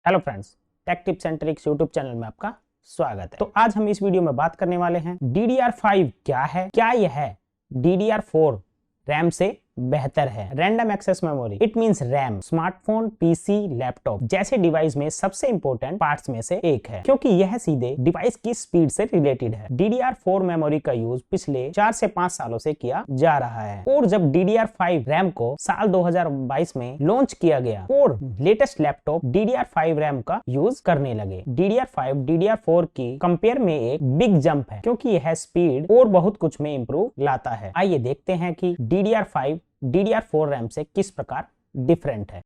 Hello friends, take tips and tricks YouTube channel में आपका स्वागत है। तो आज हम इस वीडियो में बात करने वाले हैं DDR5 क्या है, क्या यह DDR4 रैम से बेहतर है। Random access memory it means RAM smartphone, PC, laptop जैसे डिवाइस में सबसे इंपॉर्टेंट पार्ट्स में से एक है, क्योंकि यह सीधे डिवाइस की स्पीड से रिलेटेड है। DDR4 मेमोरी का यूज पिछले 4 से 5 सालों से किया जा रहा है, और जब DDR5 रैम को साल 2022 में लॉन्च किया गया और लेटेस्ट लैपटॉप DDR5 रैम का यूज करने लगे। DDR5 DDR4 की कंपेयर में एक बिग जंप है, क्योंकि यह स्पीड और बहुत कुछ में इंप्रूव लाता है। आइए देखते हैं कि DDR5 DDR4 रैम से किस प्रकार डिफरेंट है।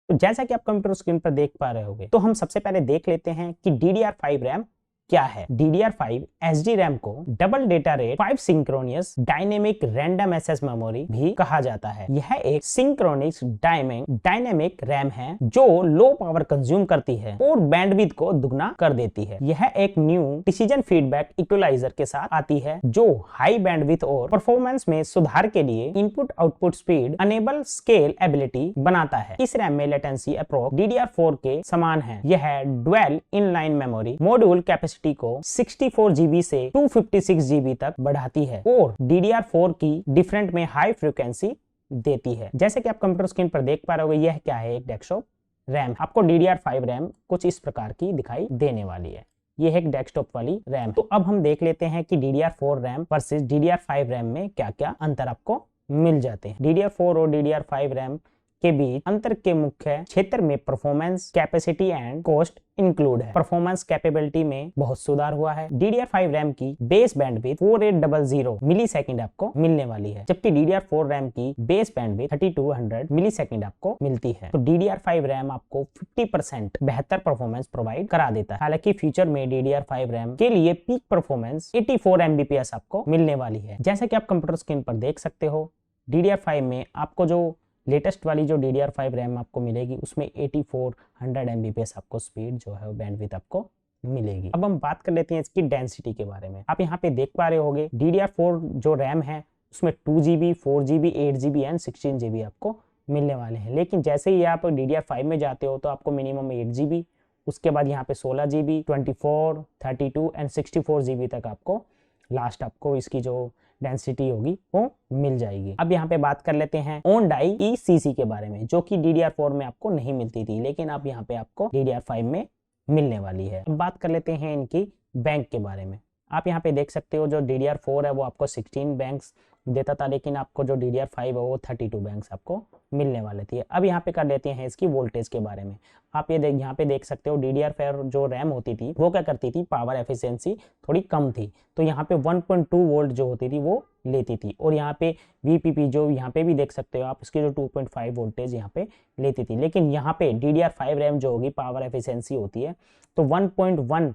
तो जैसा कि आप कंप्यूटर स्क्रीन पर देख पा रहे होंगे, तो हम सबसे पहले देख लेते हैं कि DDR5 रैम क्या है। DDR5 SD रैम को double data rate 5 synchronous dynamic random access memory भी कहा जाता है। यह एक सिंक्रोनिक्स डायनेमिक रैम है जो लो पावर कंज्यूम करती है और बैंडविड्थ को दुगना कर देती है। यह एक न्यू डिसीजन फीडबैक इक्वलाइजर के साथ आती है जो हाई बैंडविड्थ और परफॉर्मेंस में सुधार के लिए input output speed enable scalability बनाता है। इस रैम में लेटेंसी अप्रोक्स DDR4 के समान है। यह dual inline memory module capacity को 64 GB से 256 GB तक बढ़ाती है और DDR4 की डिफरेंट में हाई फ्रीक्वेंसी देती है। जैसे कि आप कंप्यूटर स्क्रीन पर देख पा रहे होंगे, यह क्या है, एक डेस्कटॉप रैम। आपको DDR5 रैम कुछ इस प्रकार की दिखाई देने वाली है। ये है एक डेस्कटॉप वाली रैम। तो अब हम देख लेते हैं कि DDR4 RAM versus DDR5 RAM में क्या क्या अंतर आपको मिल जाते हैं। DDR4 और DDR5 रैम के बीच अंतर के मुख्य क्षेत्र में performance, capacity and cost include है। परफॉर्मेंस कैपेबिलिटी में बहुत सुधार हुआ है। DDR5 रैम की बेस बैंडविड्थ 4800 मिलीसेकंड आपको मिलने वाली है, जबकि DDR4 रैम की बेस बैंडविड्थ 3200 मिलीसेकंड आपको मिलती है। तो DDR5 रैम आपको 50% बेहतर परफॉर्मेंस प्रोवाइड करा देता है। हालांकि फ्यूचर में DDR5 रैम के लिए पीक परफॉर्मेंस 84 Mbps आपको मिलने वाली है। जैसा कि आप कंप्यूटर स्क्रीन पर देख सकते हो, DDR5 में आपको जो लेटेस्ट वाली जो DDR5 रैम आपको मिलेगी उसमें 8400 Mbps आपको स्पीड जो है बैंडविड्थ आपको मिलेगी। अब हम बात कर लेते हैं इसकी डेंसिटी के बारे में। आप यहाँ पे देख पा रहे होंगे DDR4 जो रैम है उसमें 2GB, 4GB, 8GB and 16GB आपको मिलने वाले हैं। लेकिन जैसे ही आप DDR5 में जाते हो तो आपको मिनिमम 8GB, उसके बाद यहाँ पे 16GB, 24, 32 एंड 64GB तक आपको लास्ट आपको इसकी जो डेंसिटी होगी वो मिल जाएगी। अब यहाँ पे बात कर लेते हैं ऑन डाई ECC के बारे में, जो कि DDR4 में आपको नहीं मिलती थी, लेकिन अब यहाँ पे आपको DDR5 में मिलने वाली है। अब बात कर लेते हैं इनकी बैंक के बारे में। आप यहाँ पे देख सकते हो जो DDR4 है वो आपको 16 बैंक्स देता था, लेकिन आपको जो DDR5 है वो 32 बैंक्स आपको मिलने वाले थे। अब यहाँ पे कर लेते हैं इसकी वोल्टेज के बारे में। आप ये यहाँ पे देख सकते हो DDR4 जो रैम होती थी वो क्या करती थी, पावर एफिशिएंसी थोड़ी कम थी, तो यहाँ पे 1.2 वोल्ट जो होती थी वो लेती थी। और यहाँ पे VPP जो यहाँ पे भी देख सकते हो आप, इसकी जो 2.5 वोल्टेज यहाँ पे लेती थी। लेकिन यहाँ पे DDR5 रैम जो होगी पावर एफिशिएंसी होती है तो 1.1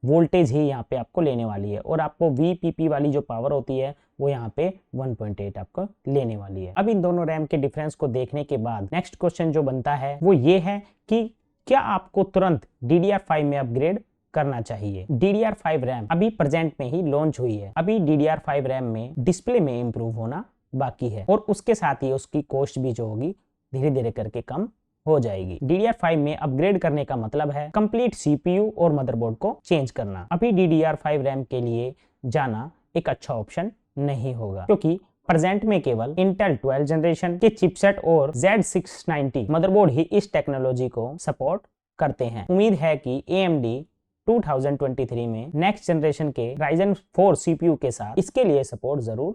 वोल्टेज ही यहाँ पे आपको लेने वाली है, और आपको VPP वाली जो पावर होती है वो यहाँ पे 1.8 आपको लेने वाली है। अब इन दोनों रैम के डिफरेंस को देखने के बाद नेक्स्ट क्वेश्चन जो बनता है वो ये है कि क्या आपको तुरंत DDR5 में अपग्रेड करना चाहिए। DDR5 रैम अभी प्रेजेंट में ही लॉन्च हुई है। अभी DDR5 रैम में डिस्प्ले में इंप्रूव होना बाकी है, और उसके साथ ही उसकी कॉस्ट भी जो होगी धीरे धीरे करके कम हो जाएगी। DDR5 में अपग्रेड करने का मतलब है कंप्लीट CPU और मदरबोर्ड को चेंज करना। अभी DDR5 रैम के लिए जाना एक अच्छा ऑप्शन नहीं होगा, क्योंकि प्रेजेंट में केवल Intel 12 जनरेशन के चिपसेट और Z690 मदरबोर्ड ही इस टेक्नोलॉजी को सपोर्ट करते हैं। उम्मीद है कि AMD 2023 में नेक्स्ट जनरेशन के Ryzen 4 CPU के साथ इसके लिए सपोर्ट जरूर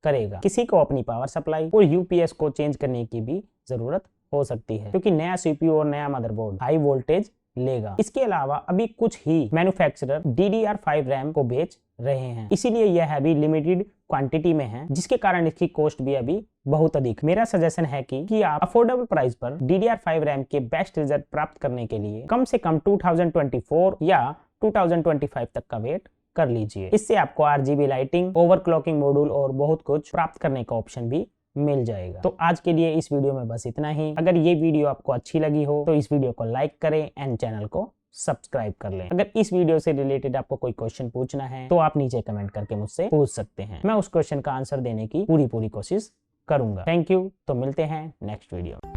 करेगा। किसी को अपनी पावर सप्लाई और UPS को चेंज करने की भी जरूरत हो सकती है, क्योंकि नया CPU और नया मदरबोर्ड हाई वोल्टेज लेगा। इसके अलावा अभी कुछ ही मैन्युफैक्चरर DDR5 रैम को बेच रहे हैं, इसीलिए यह अभी लिमिटेड क्वांटिटी में है, जिसके कारण इसकी कॉस्ट भी अभी बहुत अधिक। मेरा सजेशन है कि आप अफोर्डेबल प्राइस पर DDR5 रैम के बेस्ट रिजल्ट प्राप्त करने के लिए कम से कम 2024 या 2025 तक का वेट कर लीजिए। इससे आपको RGB लाइटिंग, ओवरक्लॉकिंग मॉड्यूल और बहुत कुछ प्राप्त करने का ऑप्शन भी मिल जाएगा। तो आज के लिए इस वीडियो में बस इतना ही। अगर ये वीडियो आपको अच्छी लगी हो तो इस वीडियो को लाइक करें एंड चैनल को सब्सक्राइब कर लें। अगर इस वीडियो से रिलेटेड आपको कोई क्वेश्चन पूछना है तो आप नीचे कमेंट करके मुझसे पूछ सकते हैं। मैं उस क्वेश्चन का आंसर देने की पूरी कोशिश करूंगा। Thank you. तो मिलते हैं नेक्स्ट वीडियो।